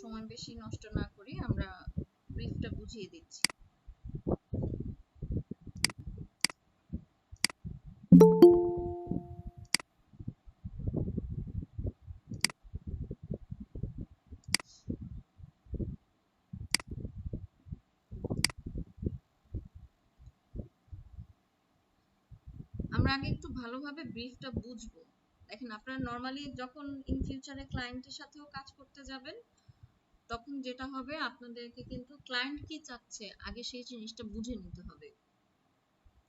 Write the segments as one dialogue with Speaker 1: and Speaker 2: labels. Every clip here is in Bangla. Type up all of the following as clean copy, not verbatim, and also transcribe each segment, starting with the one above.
Speaker 1: সময় বেশি নষ্ট না করি, আমরা ব্রিফটা বুঝিয়ে দিচ্ছি। আমরা আগে একটু ভালোভাবে ব্রিফটা বুঝবো। দেখেন, আপনারা নরমালি যখন ইন ফিউচারে ক্লায়েন্টের সাথেও কাজ করতে যাবেন, তখন যেটা হবে, আপনাদেরকে কিন্তু ক্লায়েন্ট কি চাচ্ছে আগে সেই জিনিসটা বুঝে নিতে হবে।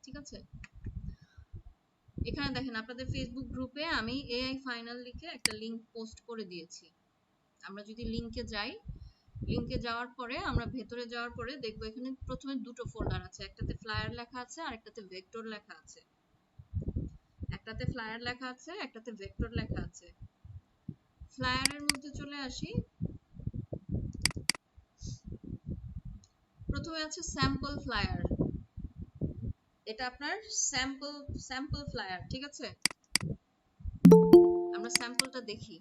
Speaker 1: ঠিক আছে? এখানে দেখেন, আপনাদের ফেসবুক গ্রুপে আমি এআই ফাইনাল লিখে একটা লিংক পোস্ট করে দিয়েছি। আমরা যদি লিংকে যাই, লিংকে যাওয়ার পরে আমরা ভেতরে যাওয়ার পরে দেখবো এখানে প্রথমে দুটো ফোল্ডার আছে, একটাতে ফ্লায়ার লেখা আছে আর একটাতে ভেক্টর লেখা আছে। একটাতে ফ্লায়ার লেখা আছে, একটাতে ভেক্টর লেখা আছে। ফ্লায়ারের মধ্যে চলে আসি। প্রথমে আছে স্যাম্পল ফ্লায়ার। এটা আপনার স্যাম্পল ফ্লায়ার। ঠিক আছে, আমরা স্যাম্পলটা দেখি।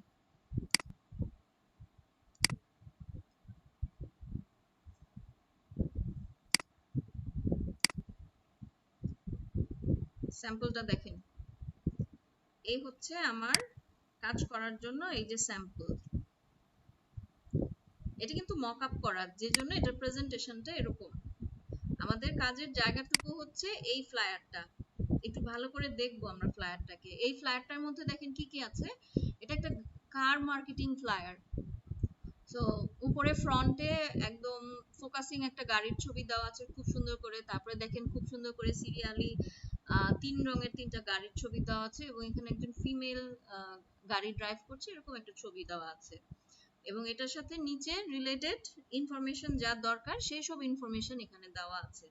Speaker 1: স্যাম্পলটা দেখেন, এই হচ্ছে আমার কাজ করার জন্য এই যে স্যাম্পল। এটা কিন্তু মক আপ করা, যে জন্য এটার প্রেজেন্টেশনটা এরকম। আমাদের কাজের জায়গাটুকু হচ্ছে এই ফ্লায়ারটা। একটু ভালো করে দেখবো আমরা ফ্লায়ারটাকে। এই ফ্লায়ারটার মধ্যে দেখেন কি কি আছে। এটা একটা কার মার্কেটিং ফ্লায়ার। সো উপরে ফ্রন্টে একদম ফোকাসিং একটা গাড়ির ছবি দেওয়া আছে খুব সুন্দর করে। তারপরে দেখেন খুব সুন্দর করে সিরিয়ালি 3 রঙের 3টা গাড়ির ছবি দেওয়া আছে, এবং এখানে একজন ফিমেল গাড়ি ড্রাইভ করছে এরকম একটা ছবি দেওয়া আছে। এবং এটার সাথে নিচে রিলেটেড ইনফরমেশন যা দরকার সেই সব ইনফরমেশন এখানে দেওয়া আছে।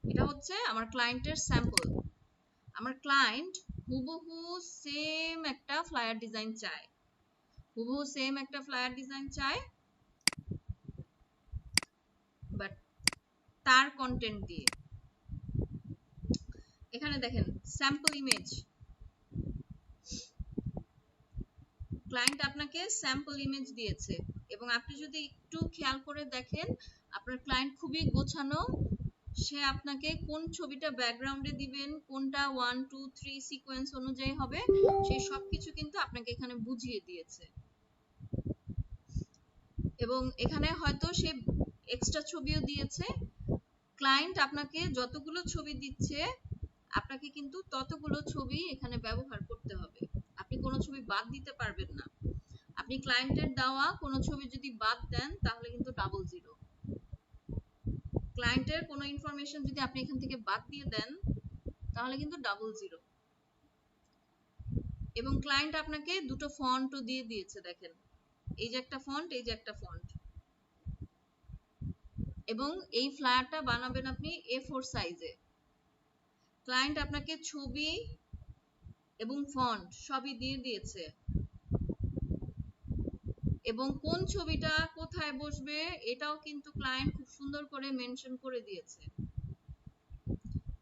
Speaker 1: এটা হচ্ছে আমার ক্লায়েন্টের স্যাম্পল। আমার ক্লায়েন্ট হুবহু সেম একটা ফ্লায়ার ডিজাইন চায়, হুবহু সেম একটা ফ্লায়ার ডিজাইন চায়, বাট তার কন্টেন্ট দিয়ে। এখানে দেখেন স্যাম্পল ইমেজ। ক্লায়েন্ট আপনাকে স্যাম্পল ইমেজ দিয়েছে, এবং আপনি যদি একটু খেয়াল করে দেখেন, আপনার ক্লায়েন্ট খুবই গোছানো। সে আপনাকে কোন ছবিটা ব্যাকগ্রাউন্ডে দিবেন, কোনটা 1 2 3 সিকোয়েন্স অনুযায়ী হবে, সেই সবকিছু কিন্তু আপনাকে এখানে বুঝিয়ে দিয়েছে। এবং এখানে হয়তো সে এক্সট্রা ছবিও দিয়েছে। ক্লায়েন্ট আপনাকে যতগুলো ছবি দিচ্ছে, আপনাকে কিন্তু ততগুলো ছবি এখানে ব্যবহার করতে হবে। আপনি কোনো ছবি বাদ দিতে পারবেন না। আপনি ক্লায়েন্টের দেওয়া কোনো ছবি যদি বাদ দেন, তাহলে কিন্তু ডাবল জিরো। ক্লায়েন্টের কোনো ইনফরমেশন যদি আপনি এখান থেকে বাদ দিয়ে দেন, তাহলে কিন্তু ডাবল জিরো। এবং ক্লায়েন্ট আপনাকে দুটো ফন্টও দিয়ে দিয়েছে, দেখেন এই যে একটা ফন্ট, এই যে একটা ফন্ট। এবং এই ফ্লায়ারটা বানাবেন আপনি A4 সাইজে। ক্লায়েন্ট আপনাকে ছবি এবং ফন্ট সবই দিয়ে দিয়েছে, এবং কোন ছবিটা কোথায় বসবে এটাও কিন্তু ক্লায়েন্ট খুব সুন্দর করে মেনশন করে দিয়েছে।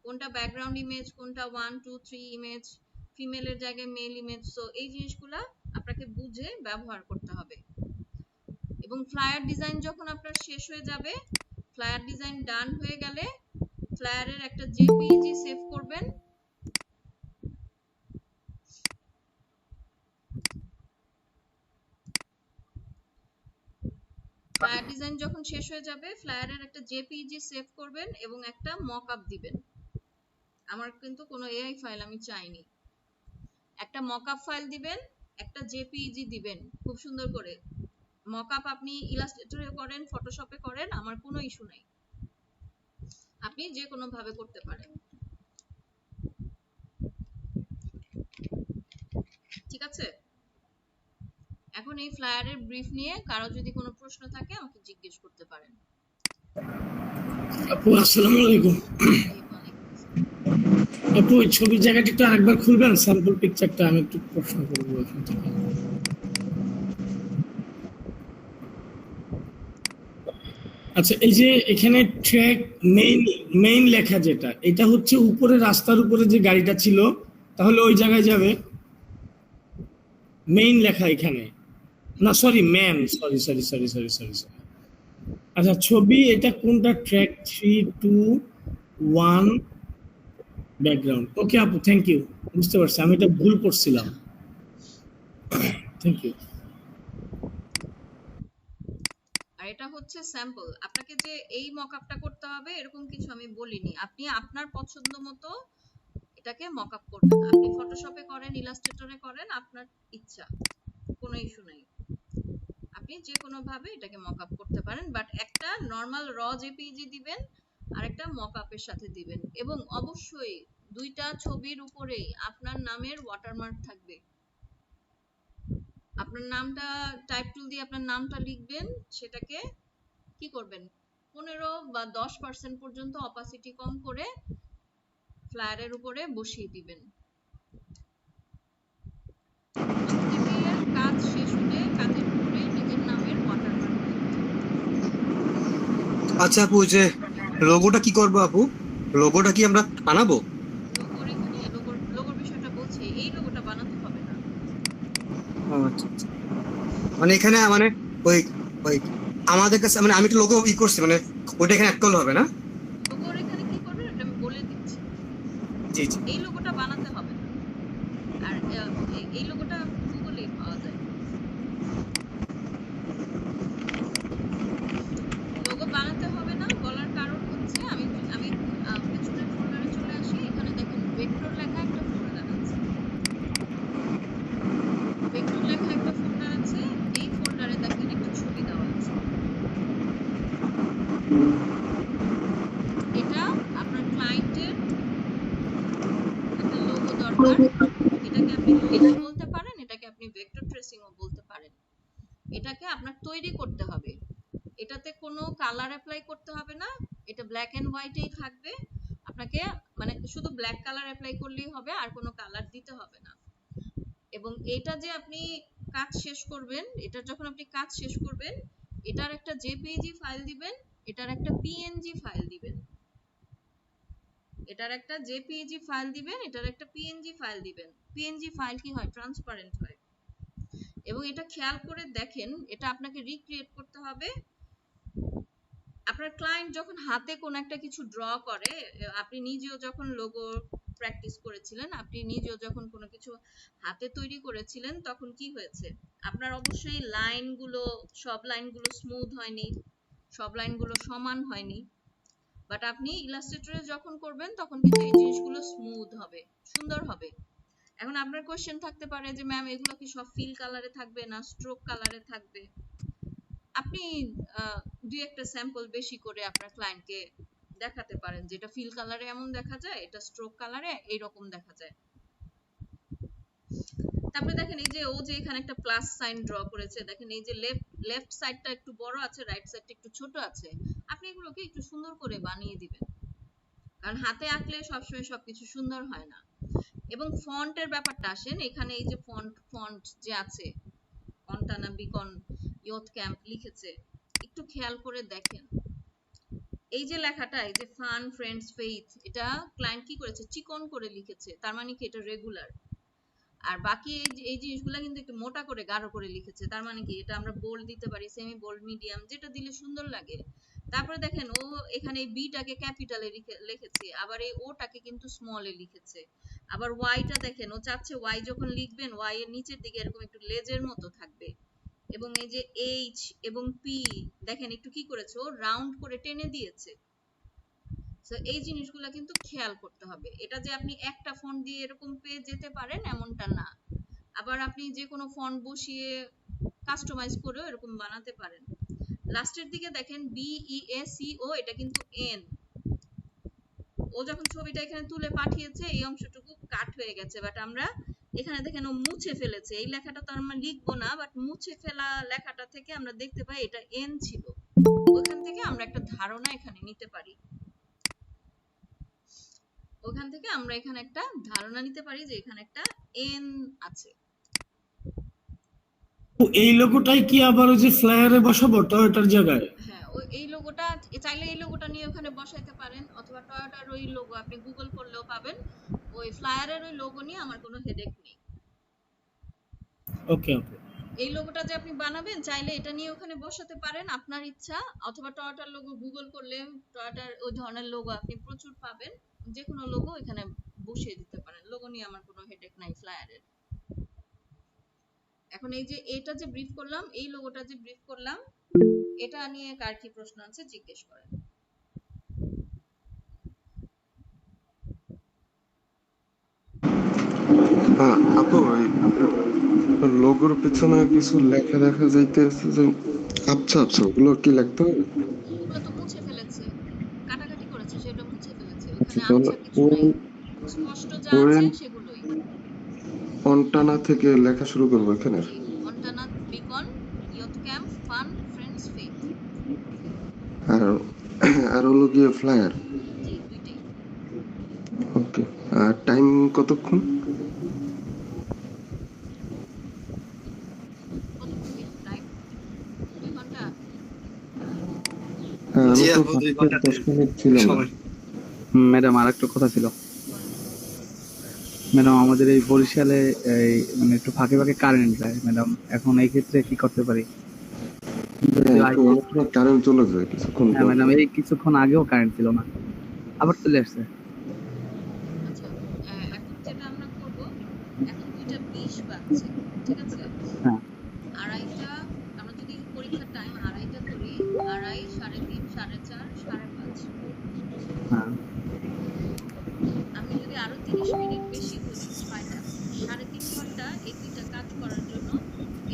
Speaker 1: কোনটা ব্যাকগ্রাউন্ড ইমেজ, কোনটা 1 2 3 ইমেজ, ফিমেলের জায়গায় মেল ইমেজ। সো এই জিনিসগুলা আপনাকে বুঝে ব্যবহার করতে হবে। এবং ফ্লায়ার ডিজাইন যখন আপনার শেষ হয়ে যাবে, ফ্লায়ার ডিজাইন ডান হয়ে গেলে ফ্লায়ারের একটা জেপিইজি সেভ করবেন। ফ্লায়ার ডিজাইন যখন শেষ হয়ে যাবে, ফ্লায়ারের একটা জেপিইজি সেভ করবেন এবং একটা মকআপ দিবেন। আমার কিন্তু কোনো এআই ফাইল আমি চাইনি। একটা মকআপ ফাইল দিবেন, একটা জেপিইজি দিবেন খুব সুন্দর করে। মকআপ আপনি ইলাস্ট্রেটরে করেন, ফটোশপে করেন, আমার কোনো ইস্যু নাই, আপনি যে কোনো ভাবে করতে পারেন। ঠিক আছে? এখন এই ফ্লায়ারের ব্রিফ নিয়ে কারো যদি কোনো প্রশ্ন থাকে আমাকে জিজ্ঞেস করতে পারেন।
Speaker 2: আপু আসসালামু আলাইকুম। আপু ওই ছবির জায়গাটা একটু আরেকবার খুলবেন, স্যাম্পল পিকচারটা আমি একটু প্রশ্ন করবো এখান থেকে। আচ্ছা, এই যে এখানে ট্র্যাক মেইন লেখা যেটা, এটা হচ্ছে উপরে রাস্তার উপরে যে গাড়িটা ছিল, তাহলে ওই জায়গায় যাবে মেইন লেখা এখানে। না sorry man, sorry sorry sorry sorry sorry sorry. আচ্ছা ছবি এটা কোনটা? Track 3, 2, 1 background. ওকে আপু, থ্যাংক ইউ, বুঝতে পারছি, আমি এটা ভুল করছিলাম। Thank you.
Speaker 1: আর এটা হচ্ছে স্যাম্পল। আপনাকে যে এই মকআপটা করতে হবে এরকম কিছু আমি বলিনি, আপনি আপনার পছন্দ মতো এটাকে মকআপ করবেন। আপনি ফটোশপে করেন, ইলাস্ট্রেটরে করেন, আপনার ইচ্ছা, কোনো ইস্যু নাই। আপনি যে কোনো ভাবে এটাকে মকআপ করতে পারেন, বাট একটা নরমাল র জেপিইজি দিবেন আর একটা মকআপের সাথে দিবেন, এবং অবশ্যই দুইটা ছবির উপরেই আপনার নামের ওয়াটারমার্ক থাকবে। আপনার নামটা টাইপ টুল দিয়ে আপনার নামটা লিখবেন, সেটাকে কি করবেন 15 বা 10% পর্যন্ত অপাসিটি কম করে ফ্লায়ারের উপরে বসিয়ে দিবেন। প্রত্যেকের কাজ শেষ হলে কাজের উপরে নিজের নামের ওয়াটারমার্ক দিবেন।
Speaker 3: আচ্ছা আপু, যে লোগোটা কি করবো আপু? লোগোটা কি আমরা বানাবো?
Speaker 1: লোগোর এখানে লোগোর বিষয়টা বলছি, এই লোগোটা বানাতে হবে না।
Speaker 3: ও আচ্ছা আচ্ছা। মানে এখানে মানে ওই ওই আমাদের কাছে মানে আমি একটা লোগো করছি, মানে ওইটা এখানে অ্যাড করলে হবে না?
Speaker 1: লোগোর এখানে কি করবেন এটা আমি বলে দিচ্ছি।
Speaker 3: জি জি।
Speaker 1: এই লোগোটা বানাতে হবে না, আর এই লোগোটা গুগলেই পাওয়া যায়। লোগো বানাতে হবে না বলার কারণ হচ্ছে আমি আমি পেছনের ফোল্ডারে চলে আসি, এখানে দেখেন ভেক্টর লেখা একটা ফোল্ডার আছে। ভেক্টর লেখা একটা ফোল্ডার আছে, এই ফোল্ডারে দেখেন একটা ছবি দেওয়া আছে। এটা আপনার ক্লায়েন্টের একটা লোগো দরকার। এটাকে আপনি লোগো বলতে পারেন, এটাকে আপনি ভেক্টর ট্রেসিংও বলতে পারেন। এটাকে আপনার তৈরি করতে হবে, এটাতে কোনো কালার অ্যাপ্লাই করতে হবে না, এটা ব্ল্যাক এন্ড হোয়াইটেই থাকবে। আপনাকে মানে শুধু ব্ল্যাক কালার অ্যাপ্লাই করলেই হবে, আর কোনো কালার দিতে হবে না। এবং এটা যে আপনি কাজ শেষ করবেন, এটার যখন আপনি কাজ শেষ করবেন, এটার একটা জেপিইজি ফাইল দিবেন, এটার একটা পিএনজি ফাইল দিবেন। এটার একটা জেপিইজি ফাইল দিবেন, এটার একটা পিএনজি ফাইল দিবেন। পিএনজি ফাইল কি হয়? ট্রান্সপারেন্ট হয়। এবং এটা খেয়াল করে দেখেন, এটা আপনাকে রিক্রিয়েট করতে হবে। আপনার ক্লায়েন্ট যখন হাতে কোন একটা কিছু ড্র করে, আপনি নিজেও যখন লোগো প্র্যাকটিস করেছিলেন, আপনি নিজেও যখন কোনো কিছু হাতে তৈরি করেছিলেন, তখন কি হয়েছে? আপনার অবশ্যই লাইনগুলো, সব লাইনগুলো স্মুথ হয়নি, সব লাইনগুলো সমান হয়নি, বাট আপনি ইলাস্ট্রেটরে যখন করবেন তখন কিন্তু এই জিনিসগুলো স্মুথ হবে, সুন্দর হবে। এখন আপনার কোশ্চেন থাকতে পারে যে ম্যাম এগুলো কি সব ফিল কালারে থাকবে না স্ট্রোক কালারে থাকবে? আপনি দুই একটা স্যাম্পল বেশি করে আপনার ক্লায়েন্টকে দেখাতে পারেন, যেটা ফিল কালারে এমন দেখা যায়, এটা স্ট্রোক কালারে এইরকম দেখা যায়। তারপরে দেখেন এই যে ও যে এখানে একটা প্লাস সাইন ড্র করেছে, দেখেন এই যে লেফট সাইডটা একটু বড় আছে, রাইট সাইডটা একটু ছোট আছে। আপনি এগুলোকে একটু সুন্দর করে বানিয়ে দিবেন, কারণ হাতে আঁকলে সবসময় সবকিছু সুন্দর হয় না। এবং ফন্টের ব্যাপারটা আসেন, এখানে এই যে ফন্ট যে আছে, কন্টানা বিকন ইয়থ ক্যাম্প লিখেছে, একটু খেয়াল করে দেখেন এই যে লেখাটা, এই যে ফান ফ্রেন্ডস ফেইথ, এটা ক্লায়েন্ট কি করেছে? চিকন করে লিখেছে, তার মানে কি এটা রেগুলার। আর বাকি এই জিনিসগুলো কিন্তু একটু মোটা করে গাঢ় করে লিখেছে, তার মানে কি এটা আমরা বোল্ড দিতে পারি, সেমি বোল্ড, মিডিয়াম, যেটা দিলে সুন্দর লাগে। তারপরে দেখেন ও এখানে এই বিটাকে ক্যাপিটালে লিখেছে, আবার এই ওটাকে কিন্তু স্মলে লিখেছে। আবার ওয়াইটা দেখেন, ও চাচ্ছে ওয়াই যখন লিখবেন ওয়াই এর নিচের দিকে এরকম একটু লেজের মতো থাকবে। এবং এই যে এইচ এবং পি দেখেন একটু কি করেছে, ও রাউন্ড করে টেনে দিয়েছে। সো এই জিনিসগুলো কিন্তু খেয়াল করতে হবে। এটা যে আপনি একটা ফন্ট দিয়ে এরকম পেয়ে যেতে পারেন এমনটা না, আবার আপনি যে কোনো ফন্ট বসিয়ে কাস্টমাইজ করেও এরকম বানাতে পারেন। লাস্টের দিকে দেখেন BEACO, এটা কিন্তু এন। ও যখন ছবিটা এখানে তুলে পাঠিয়েছে এই অংশটুকু কাট হয়ে গেছে, বাট আমরা এখানে দেখেন ও মুছে ফেলেছে, এই লেখাটা তো আমরা লিখবো না, বাট মুছে ফেলা লেখাটা থেকে আমরা দেখতে পাই এটা এন ছিল। ওখান থেকে আমরা একটা ধারণা এখানে নিতে পারি, ওখান থেকে আমরা এখানে একটা ধারণা নিতে পারি যে এখানে একটা এন আছে।
Speaker 2: এই লোগোটাই কি আবার ওই যে ফ্লায়ারে বসাবো টয়োটার জায়গায়?
Speaker 1: হ্যাঁ, ওই এই লোগোটা চাইলে এই লোগোটা নিয়ে ওখানে বসাইতে পারেন, অথবা টয়োটার ওই লোগো আপনি গুগল করলেও পাবেন। ওই ফ্লায়ারের ওই লোগো নিয়ে আমার কোনো হেডেক নেই।
Speaker 2: ওকে ওকে।
Speaker 1: এই লোগোটা যে আপনি বানাবেন চাইলে এটা নিয়ে ওখানে বসাতে পারেন আপনার ইচ্ছা, অথবা টয়োটার লোগো গুগল করলে টয়োটার ওই ধরনের লোগো আপনি প্রচুর পাবেন, যে কোনো লোগো এখানে বসিয়ে দিতে পারেন। লোগো নিয়ে আমার কোনো হেডেক নাই ফ্লায়ারের। এখন এই যে এটা যে ব্রিফ করলাম, এই লোগোটা যে ব্রিফ করলাম, এটা নিয়ে কার কি প্রশ্ন আছে জিজ্ঞেস করেন।
Speaker 4: আপু ওই লোগোর পিছনে কিছু লেখা দেখা যাইতেছে যে আচ্ছা আচ্ছা ওগুলো কি লিখতে হবে?
Speaker 1: ওগুলো তো মুছে ফেলেছে, কাটাকাটি করেছে, সেটা মুছে ফেলেছে,
Speaker 4: আচ্ছা,
Speaker 1: ওখানে
Speaker 4: তাহলে
Speaker 1: আচ্ছা কিছু নাই, স্পষ্ট যা আছে
Speaker 4: ওয়েন
Speaker 1: সেগুলোই।
Speaker 4: অনটানা থেকে লেখা শুরু করবো এখানে।
Speaker 1: জি, Montana beacon, youth camp, fun, friends, faith.
Speaker 4: আর আর হলো গিয়ে ফ্লায়ার।
Speaker 1: জি, দুইটাই।
Speaker 4: ওকে। আর টাইম কতক্ষণ?
Speaker 1: কতক্ষণ টাইম? 2 ঘন্টা।
Speaker 4: হ্যাঁ,
Speaker 3: জি
Speaker 4: আমি তো
Speaker 3: আপু 2 ঘন্টা
Speaker 4: 10 মিনিট ছিল না।
Speaker 3: সময়।
Speaker 5: ম্যাডাম আর একটা কথা ছিল ম্যাডাম, আমাদের এই বরিশালে এই মানে একটু ফাঁকে ফাঁকে কারেন্ট যায় ম্যাডাম, এখন এই ক্ষেত্রে কি করতে পারি?
Speaker 4: হ্যাঁ, একটু অনেকটা কারেন্ট চলে যায় কিছুক্ষণ
Speaker 5: হ্যাঁ
Speaker 4: পর।
Speaker 5: ম্যাডাম, এই কিছুক্ষণ আগেও কারেন্ট ছিল না, আবার চলে আসছে।
Speaker 1: আচ্ছা, এখন যেটা আমরা করব, এখন 2:20 বাজছে, ঠিক আছে?
Speaker 5: হ্যাঁ
Speaker 1: আড়াইটা, আমরা যদি পরীক্ষার টাইম আড়াইটা ধরি, 2:30, 3:30, 4:30, 5:30,
Speaker 5: হ্যাঁ
Speaker 1: আমি যদি আরো 30 মিনিট বেশি ধরি, 6টা, 3.5 ঘন্টা এই দুইটা কাজ করার জন্য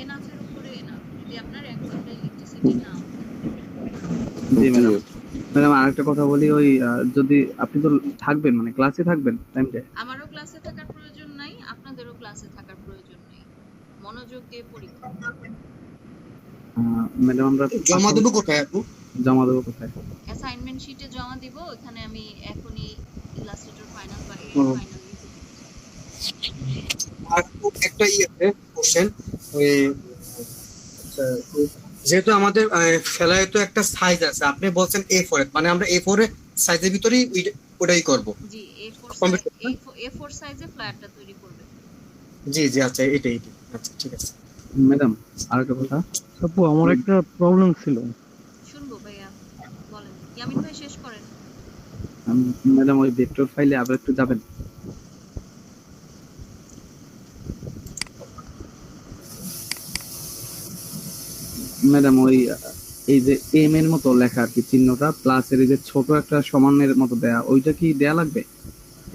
Speaker 1: এনাফের উপরে এনাফ, যদি আপনার 1 ঘন্টা ইলেকট্রিসিটি না হয়।
Speaker 5: জি ম্যাডাম। ম্যাডাম আর একটা কথা বলি, ওই যদি আপনি তো থাকবেন মানে ক্লাসে থাকবেন টাইমটা।
Speaker 1: আমারও ক্লাসে থাকার প্রয়োজন নাই, আপনাদেরও ক্লাসে থাকার প্রয়োজন নেই, মনোযোগ দিয়ে পরীক্ষা।
Speaker 5: ম্যাডাম আমরা
Speaker 3: জমা দেবো কোথায় আপু?
Speaker 5: জমা দেবো কোথায়?
Speaker 1: অ্যাসাইনমেন্ট শিটে জমা দিব, এখানে আমি এখনই ইলাস্ট্রেটর ফাইনাল বা এই
Speaker 3: ও।
Speaker 1: ফাইনাল লিখে দিচ্ছি।
Speaker 3: আর একটা আছে কোশ্চেন, ওই আচ্ছা, যেহেতু আমাদের ফেলায় তো একটা সাইজ আছে, আপনি বলছেন A4, মানে আমরা A4 এর সাইজের ভিতরেই ওটাই করব।
Speaker 1: জি, A4
Speaker 3: কম্পিউটার
Speaker 1: A4 সাইজে ফ্ল্যাটটা তৈরি করবে।
Speaker 3: জি জি, আচ্ছা এটাই আচ্ছা ঠিক আছে।
Speaker 5: ম্যাডাম আর একটা কথা,
Speaker 6: আপু আমার একটা প্রবলেম ছিল।
Speaker 1: শুনবো ভাইয়া, বলেন। ইয়ামিন ভাই শেষ করেন।
Speaker 5: ম্যাডাম ওই ভেক্টর ফাইলে আবার একটু যাবেন। ম্যাডাম ওই এই যে এম এর মতো লেখা আর কি চিহ্নটা, প্লাস এর এই যে ছোট একটা সমানের মতো দেয়া, ওইটা কি দেয়া লাগবে?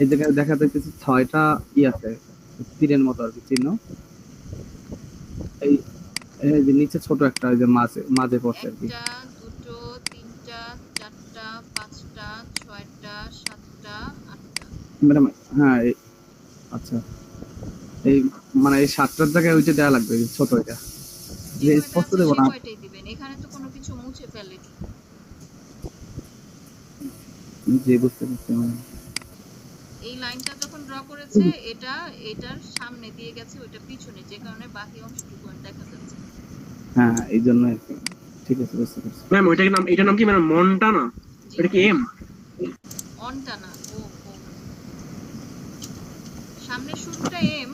Speaker 5: এই জায়গায় দেখা যাচ্ছে 6টা ই আছে তীরের মতো আর কি চিহ্ন, এই এই যে নিচে ছোট একটা ওই যে মাঝে মাঝে পড়ছে আর কি।
Speaker 1: 1টা 2টো 3টা 4টা 5টা 6টা 7টা 8টা।
Speaker 5: ম্যাডাম হ্যাঁ আচ্ছা, এই মানে এই 7টার জায়গায় ওইটা দেয়া লাগবে এই ছোট এটা, যে
Speaker 1: যেটা
Speaker 5: স্পষ্ট
Speaker 1: আছে
Speaker 5: দেবো
Speaker 1: সে
Speaker 5: না।
Speaker 1: কয়টাই দিবেন, এখানে তো কোনো কিছু মুছে ফেলেনি।
Speaker 5: জি বুঝতে পারছি ম্যাডাম।
Speaker 1: এই লাইনটা যখন ড্র করেছে এটা এটার সামনে দিয়ে গেছে, ওইটা পিছনে, যে কারণে বাকি অংশটুকু আর দেখা যাচ্ছে না।
Speaker 5: হ্যাঁ এই জন্য আর কি। ঠিক আছে বুঝতে পারছি।
Speaker 7: ম্যাম এটার নাম কি ম্যাম? মন্টানা?
Speaker 1: জি,
Speaker 7: এটা কি এম?
Speaker 1: অনটা না, ও ও সামনে শুরুটা এম।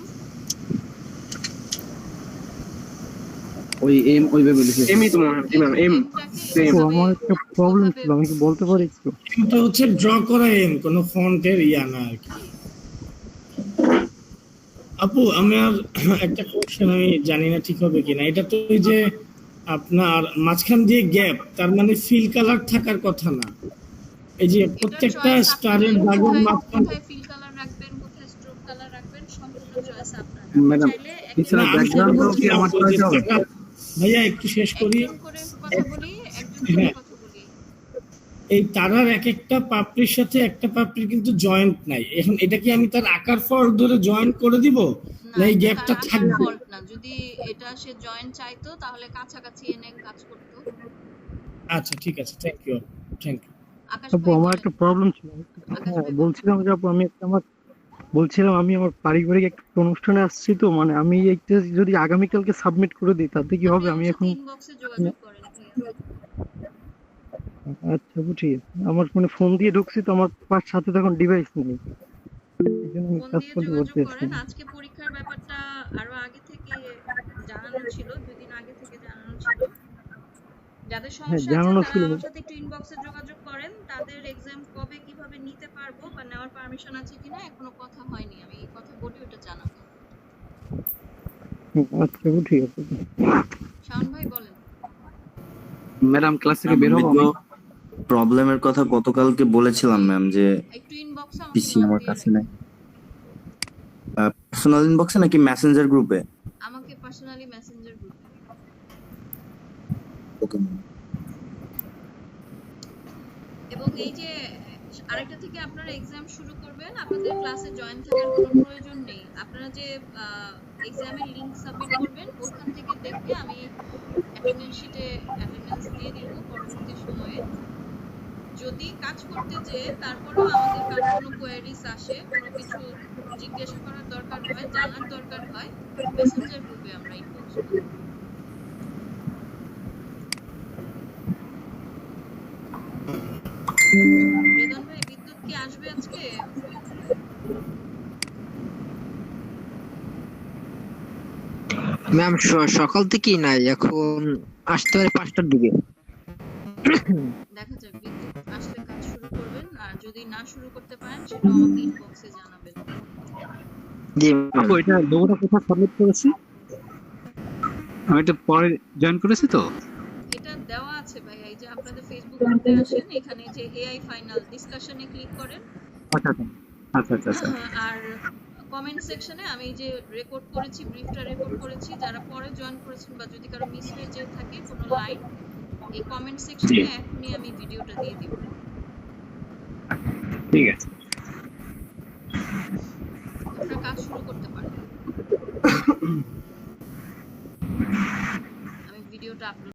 Speaker 5: ওই এম ওইভাবে লিখে
Speaker 7: এমই তো মনে হয়। জি ম্যাম এম।
Speaker 1: এমটাকে
Speaker 6: আপু
Speaker 7: Same.
Speaker 6: আমার একটা প্রবলেম ছিল, আমি কি বলতে পারি একটু?
Speaker 2: এটা হচ্ছে ড্র করা এম, কোনো ফন্টের ইয়া না আর কি। আপু আমার একটা কোশ্চেন, আমি জানি না ঠিক হবে কিনা, এটা তো ওই যে আপনার মাঝখান দিয়ে গ্যাপ, তার মানে ফিল কালার থাকার কথা না। এই যে প্রত্যেকটা স্টারের দাগের মাঝখান,
Speaker 1: কোথায় ফিল কালার রাখবেন, কোথায় স্ট্রোক কালার রাখবেন, সম্পূর্ণ চয়েস আপনার।
Speaker 5: ম্যাডাম
Speaker 1: চাইলে
Speaker 5: পিছনে
Speaker 2: না, আমি
Speaker 5: ব্যাকগ্রাউন্ড
Speaker 2: শুধু
Speaker 5: কি আমার চয়েস হবে?
Speaker 2: ভাইয়া একটু শেষ করি।
Speaker 1: একজন করে কথা বলি, একজন করে
Speaker 2: হ্যাঁ।
Speaker 1: কথা বলি।
Speaker 2: এই তারার এক একটা পাপড়ির সাথে একটা পাপড়ির কিন্তু জয়েন্ট নাই, এখন এটা কি আমি তার আকার ফল ধরে জয়েন্ট করে দিব, না এই গ্যাপটা থাকবে?
Speaker 1: ফল্ট না, যদি এটা সে জয়েন্ট চাইতো তাহলে কাছাকাছি এনে কাজ করতো।
Speaker 2: আচ্ছা ঠিক আছে, থ্যাংক ইউ থ্যাংক ইউ।
Speaker 1: আকাশ
Speaker 6: আপু
Speaker 1: ভাই
Speaker 6: আমার
Speaker 1: বলেন।
Speaker 6: একটা প্রবলেম ছিল।
Speaker 1: আকাশ
Speaker 6: হ্যাঁ
Speaker 1: ভাই বলেন।
Speaker 6: বলছিলাম যে আপু আমি আমার পারিবারিক একটা অনুষ্ঠানে আসছি, তো মানে আমি এইটা যদি আগামীকালকে সাবমিট করে দিই তাতে কি হবে? আমি এখন
Speaker 1: ইনবক্সে যোগাযোগ করেন ভাইয়া।
Speaker 6: আচ্ছা আপু ঠিক আছে। আমার মানে ফোন দিয়ে ঢুকছি তো, আমার সাথে তখন ডিভাইস নেই, এই জন্য আমি
Speaker 1: ফোন
Speaker 6: কাজ
Speaker 1: দিয়ে
Speaker 6: করতে
Speaker 1: যোগাযোগ
Speaker 6: পারতেছি
Speaker 1: করেন।
Speaker 6: না।
Speaker 1: আজকে পরীক্ষার ব্যাপারটা আরো আগে থেকে জানানো ছিল, 2 যাদের সমস্যা আছে
Speaker 6: জানানো
Speaker 1: তারা
Speaker 6: ছিল।
Speaker 1: আমার সাথে একটু ইনবক্সে যোগাযোগ করেন, তাদের এক্সাম কবে কিভাবে নিতে পারবো বা নেওয়ার পারমিশন আছে কিনা এখনো কথা হয়নি, আমি এই কথা বলি ওটা জানাবো।
Speaker 6: আচ্ছা ঠিক আছে।
Speaker 1: শাওন ভাই বলেন।
Speaker 5: ম্যাডাম ক্লাস থেকে বের
Speaker 8: আমি
Speaker 5: হবো
Speaker 8: তো
Speaker 5: আমি?
Speaker 8: প্রবলেমের কথা গতকালকে বলেছিলাম ম্যাম, যে
Speaker 1: একটু ইনবক্সে আমাকে
Speaker 8: পিসি
Speaker 1: নক
Speaker 8: আমার
Speaker 1: দিয়ে
Speaker 8: কাছে
Speaker 1: রাখেন।
Speaker 8: নেই। পার্সোনাল ইনবক্সে নাকি মেসেঞ্জার গ্রুপে?
Speaker 1: আমাকে পার্সোনালি মেসেঞ্জার গ্রুপে।
Speaker 8: Okay ma'am.
Speaker 1: এবং এই যে আরেকটা থেকে আপনারা এক্সাম শুরু করবেন, আপনাদের ক্লাসে জয়েন থাকার কোনো প্রয়োজন নেই। আপনারা যে এক্সামের লিংক সাবমিট করবেন ওখান থেকে দেখে আমি অ্যাটেন্ডেন্স শিটে অ্যাটেন্ডেন্স দিয়ে দিব পরবর্তী সময়ে। যদি কাজ করতে যে তারপরেও আমাদের কারো কোনো কোয়ারিজ আসে, কোনো কিছু জিজ্ঞাসা করার দরকার হয়, জানার দরকার হয়, মেসেঞ্জার গ্রুপে আমরা ইনবক্স করব। বেদন ভাই বিদ্যুৎ কি আসবে আজকে?
Speaker 9: ম্যাম সকাল থেকেই নাই, এখন আসতে পারে 5টার দিকে।
Speaker 1: দেখা যাক, বিদ্যুৎ আসলে কাজ শুরু করবেন, আর যদি না শুরু করতে পারেন সেটা আমাকে ইনবক্সে জানাবেন।
Speaker 9: জি
Speaker 10: আপু এটা লোগোটা কোথায় সাবমিট করেছি? আমি এটা পরে জয়েন করেছি তো।
Speaker 1: এটা দেওয়া আছে ভাই, এই যে আপনাদের ফেসবুক গ্রুপে আসেন, এখানে যে এআই ফাইনাল ডিসকাশনে ক্লিক করেন।
Speaker 10: আচ্ছা আচ্ছা আচ্ছা আচ্ছা।
Speaker 1: আর কমেন্ট সেকশনে আমি যে রেকর্ড করেছি, ব্রিফটা রেকর্ড করেছি, যারা পরে জয়েন করেছেন বা যদি কারো মিস হয়ে যেয়ে থাকে কোনো লাইন, এই কমেন্ট সেকশনে এখনই আমি ভিডিওটা দিয়ে দিব।
Speaker 10: ঠিক আছে,
Speaker 1: আপনারা কাজ শুরু করতে পারেন। আমি ভিডিওটা আপলোড